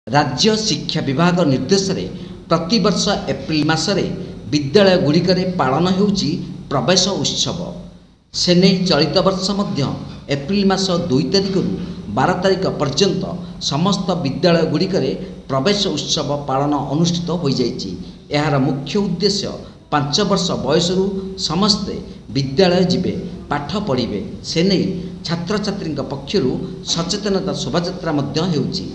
राज्य शिक्षा विभाग निर्देश रे प्रति वर्ष एप्रिल मासरे विद्यालय गुड़िकरे पालन होउची प्रवेश उत्सव। से नहीं चलित वर्ष मध्य एप्रिल मास 2 तारिख रु 12 तारिख पर्यंत समस्त विद्यालय गुड़िकरे प्रवेश उत्सव पालन अनुष्ठित हो जाइछि। एहार मुख्य उद्देश्य 5 वर्ष बयस रु समस्ते विद्यालय जिबे पाठ पढ़िबे से नहीं छात्र छात्री पक्षरु सचेतनता शोभायात्रा मध्य हेउछि।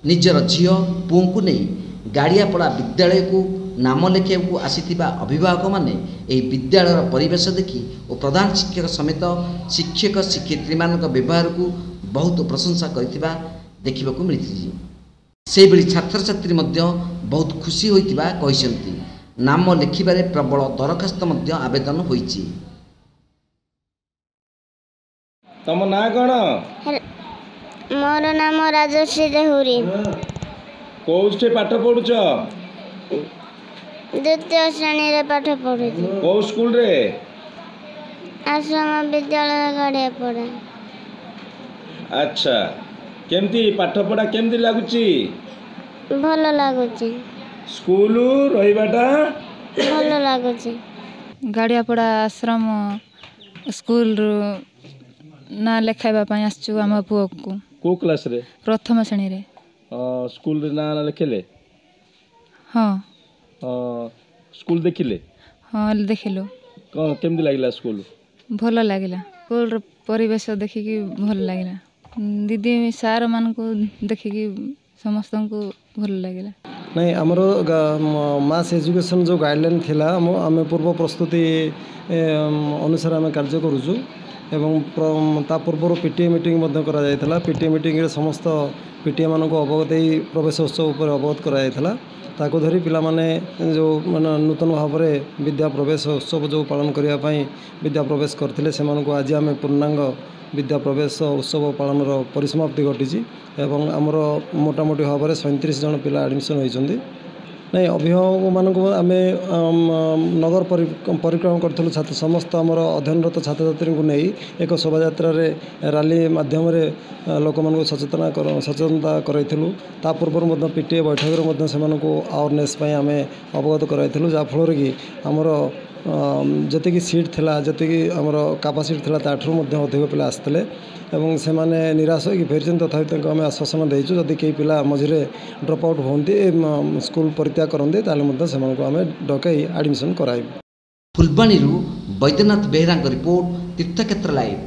निजर झियो पुओं को नहीं गाड़ियापड़ा विद्यालय को नाम लेखाइबा आसीथिबा अभिभावक माने एही विद्यालयर परिवेश देखि और प्रधान शिक्षक समेत शिक्षक शिक्षयित्री मानक व्यवहार को बहुत प्रशंसा करथिबा देखिबाकू मिलिथि। से बेली छात्र छात्री मध्य बहुत खुशी होइतिबा कहिसंती। नाम लेखिबारे प्रबल दरखास्त मध्य आवेदन होइछि। तम ना कोन? मोर नाम राजश्री देहुरी। कोस्टे पाठ पढुछ? द्वितीय श्रेणी रे पाठ पढुछि। को स्कूल रे? आश्रम विद्यालय गाड़िया पड़ा। अच्छा, केमती पाठ पढ़ा केमती लागुची? भल लागुची। स्कूल रहिबाटा भल लागुची। गाड़िया पड़ा आश्रम स्कूल ना लेखाइबा पई आछू हम पुओ को क्लास रे? प्रथम श्रेणी रे। स्कूल रे ना लिखेले? हाँ। स्कूल देखिले? हाँ देखिलो। कौन केमती लागिला स्कूल? भल लागिला। स्कूल परिवेश देखिकी भल लागिला। दीदी सार मान को देखिकी समस्त को भल लागिला। नहीं आमर मास एजुकेशन जो गाइडलाइन थिला आम पूर्व प्रस्तुति अनुसार आम कार्य करुचु एवं ता पूर्व पीटीए मीटिंग करा जायथला। पीटीए मीटिंग रे समस्त पीटीए मानक अवगत प्रवेश उत्सव उपर अवगत करा जायथला। ताको धरी पिला माने जो माने नूतन भाव में विद्या प्रवेश उत्सव जो पालन करिया पई विद्या प्रवेश करथिले से मानको आज आम पूर्णांग विद्या प्रवेश उत्सव पालन परिसमाप्ति घटी एवं आमर मोटामोटी भाव में 37 जन पिला एडमिशन होइछन्ती। नहीं अभिभावक मानक आम नगर परिक्रमा करूँ छात्र समस्त आमर अध्ययनरत छात्र छात्री को नहीं एक शोभायात्रा रैली माध्यम लोक मान सचेतनता कराइलु। ता पूर्व पीटीए बैठक से अवेयरनेस आम अवगत कराइलु जहाँफल कि आमर जी सीट थिला जी आमर कैपेसिटी थिला ताठू अधिक पिला आसते एवं से माने निराश होगी फेरी तथापि आम आश्वासन देचु जदि कई पिला मझे ड्रप आउट होती स्कूल परित्याग करते आम डकई एडमिशन कराइबु। फुलबाणी बैद्यनाथ बेहरा रिपोर्ट तीर्थक्षेत्र लाइव।